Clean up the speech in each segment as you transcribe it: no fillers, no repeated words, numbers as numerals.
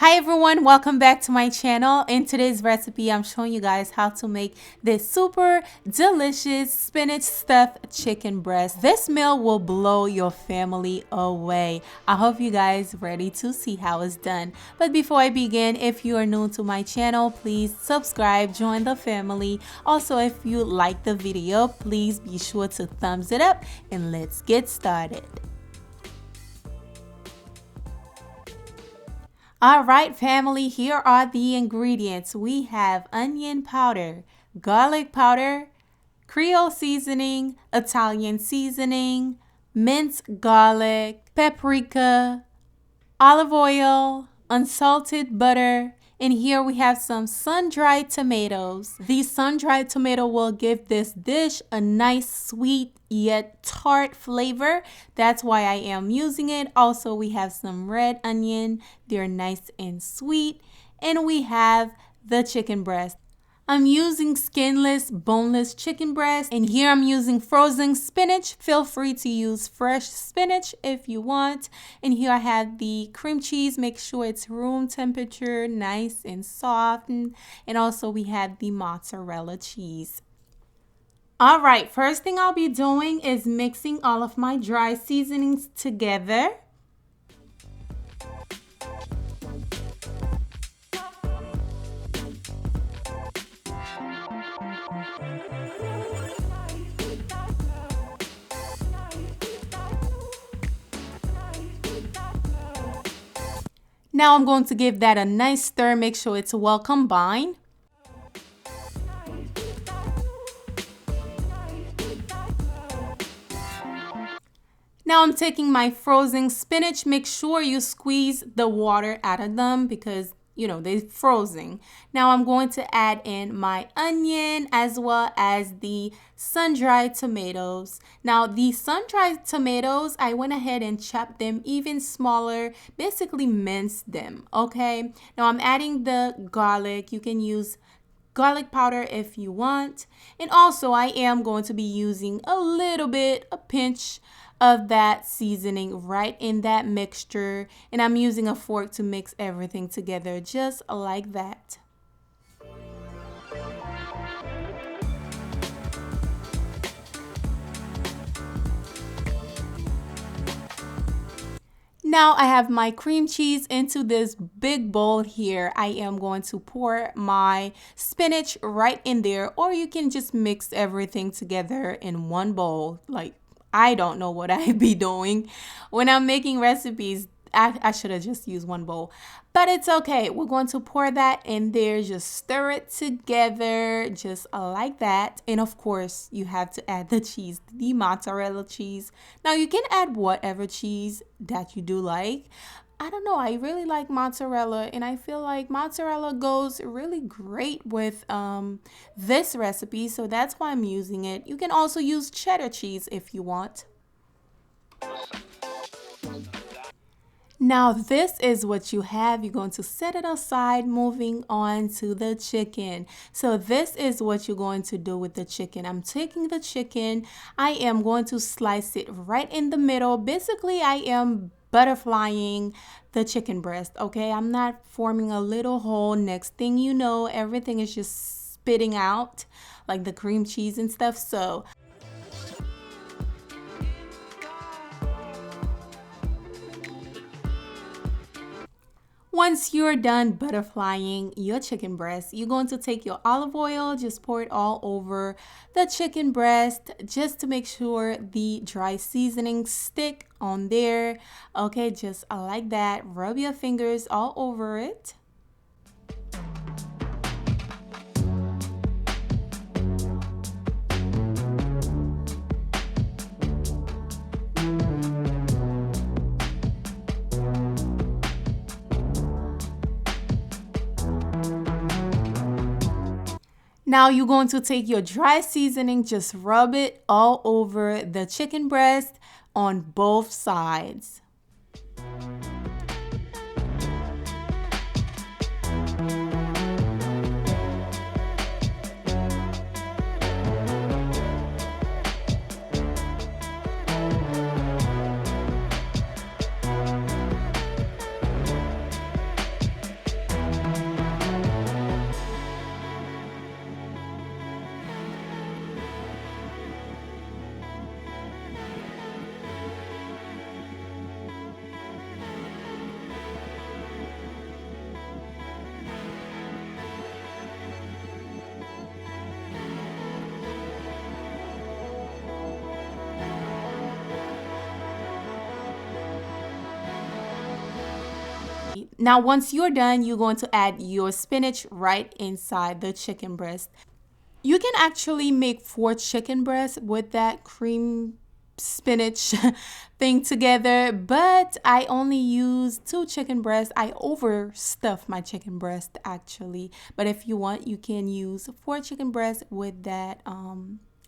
Hi everyone, welcome back to my channel. In today's recipe, I'm showing you guys how to make this super delicious spinach stuffed chicken breast. This meal will blow your family away. I hope you guys ready to see how it's done. But before I begin, if you are new to my channel, please subscribe, join the family. Also, if you like the video, please be sure to thumbs it up and let's get started. All right, family, here are the ingredients. We have onion powder, garlic powder, Creole seasoning, Italian seasoning, minced garlic, paprika, olive oil, unsalted butter, and here we have some sun-dried tomatoes. The sun-dried tomato will give this dish a nice sweet yet tart flavor. That's why I am using it. Also, we have some red onion. They're nice and sweet. And we have the chicken breast. I'm using skinless, boneless chicken breast, and here I'm using frozen spinach. Feel free to use fresh spinach if you want. And here I have the cream cheese. Make sure it's room temperature, nice and soft. And also we have the mozzarella cheese. All right, first thing I'll be doing is mixing all of my dry seasonings together. Now I'm going to give that a nice stir, make sure it's well combined. Now I'm taking my frozen spinach. Make sure you squeeze the water out of them because they're frozen. Now I'm going to add in my onion as well as the sun-dried tomatoes. Now the sun-dried tomatoes, I went ahead and chopped them even smaller, basically minced them, okay? Now I'm adding the garlic. You can use garlic powder if you want. And also I am going to be using a pinch of that seasoning right in that mixture, and I'm using a fork to mix everything together just like that. Now I have my cream cheese into this big bowl here. I am going to pour my spinach right in there, or you can just mix everything together in one bowl. Like, I don't know what I'd be doing when I'm making recipes. I should have just used one bowl, but it's okay. We're going to pour that in there, just stir it together just like that. And of course, you have to add the cheese, the mozzarella cheese. Now you can add whatever cheese that you do like. I don't know, I really like mozzarella, and I feel like mozzarella goes really great with this recipe, so that's why I'm using it. You can also use cheddar cheese if you want. Now this is what you have. You're going to set it aside, moving on to the chicken. So this is what you're going to do with the chicken. I'm taking the chicken. I am going to slice it right in the middle. Basically, I am butterflying the chicken breast, okay? I'm not forming a little hole. Next thing you know, everything is just spitting out like the cream cheese and stuff. So once you're done butterflying your chicken breast, you're going to take your olive oil, just pour it all over the chicken breast just to make sure the dry seasonings stick on there. Okay, just like that. Rub your fingers all over it. Now you're going to take your dry seasoning, just rub it all over the chicken breast on both sides. Now, once you're done, you're going to add your spinach right inside the chicken breast. You can actually make 4 chicken breasts with that cream spinach thing together, but I only use 2 chicken breasts. I overstuff my chicken breast actually, but if you want, you can use 4 chicken breasts with that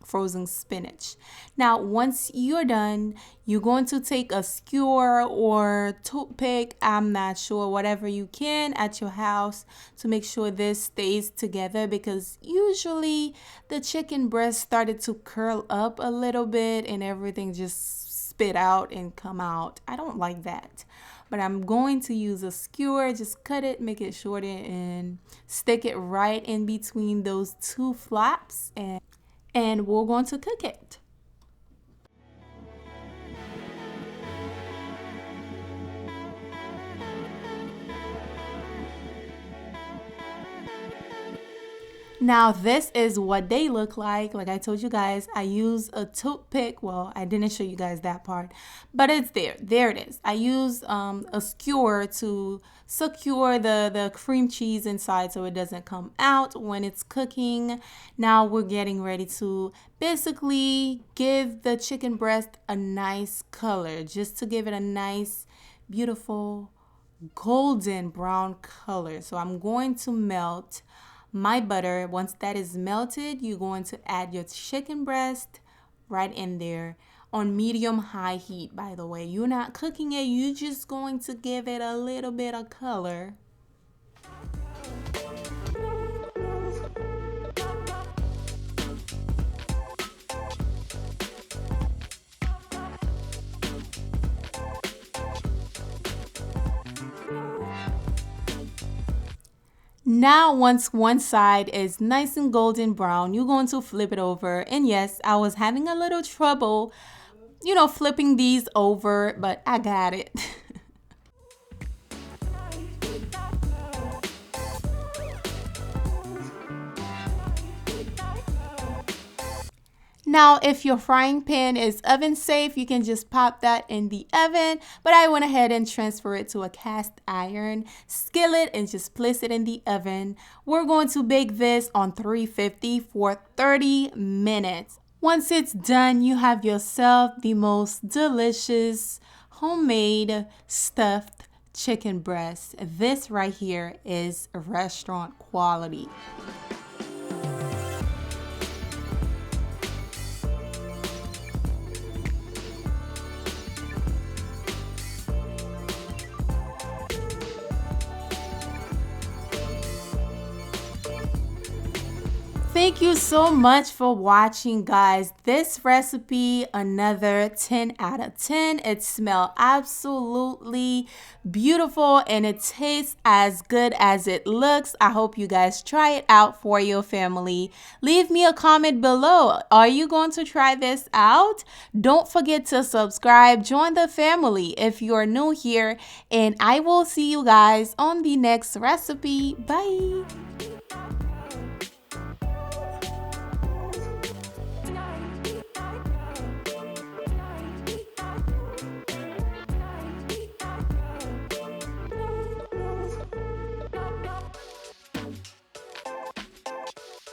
frozen spinach. Now, once you're done, you're going to take a skewer or toothpick, I'm not sure, whatever you can at your house to make sure this stays together, because usually the chicken breast started to curl up a little bit and everything just spit out and come out. I don't like that. But I'm going to use a skewer, just cut it, make it shorter, and stick it right in between those 2 flaps, and we're going to cook it. Now this is what they look like. Like I told you guys, I use a toothpick. Well, I didn't show you guys that part, but it's there. There it is. I use a skewer to secure the cream cheese inside so it doesn't come out when it's cooking. Now we're getting ready to basically give the chicken breast a nice color, just to give it a nice, beautiful, golden brown color. So I'm going to melt my butter. Once that is melted, you're going to add your chicken breast right in there on medium high heat. By the way, you're not cooking it, you're just going to give it a little bit of color. Now, once one side is nice and golden brown, you're going to flip it over. And yes, I was having a little trouble, flipping these over, but I got it. Now, if your frying pan is oven safe, you can just pop that in the oven, but I went ahead and transfer it to a cast iron skillet and just place it in the oven. We're going to bake this on 350 for 30 minutes. Once it's done, you have yourself the most delicious homemade stuffed chicken breast. This right here is restaurant quality. Thank you so much for watching, guys. This recipe, another 10 out of 10. It smells absolutely beautiful and it tastes as good as it looks. I hope you guys try it out for your family. Leave me a comment below. Are you going to try this out? Don't forget to subscribe. Join the family if you're new here, and I will see you guys on the next recipe. Bye.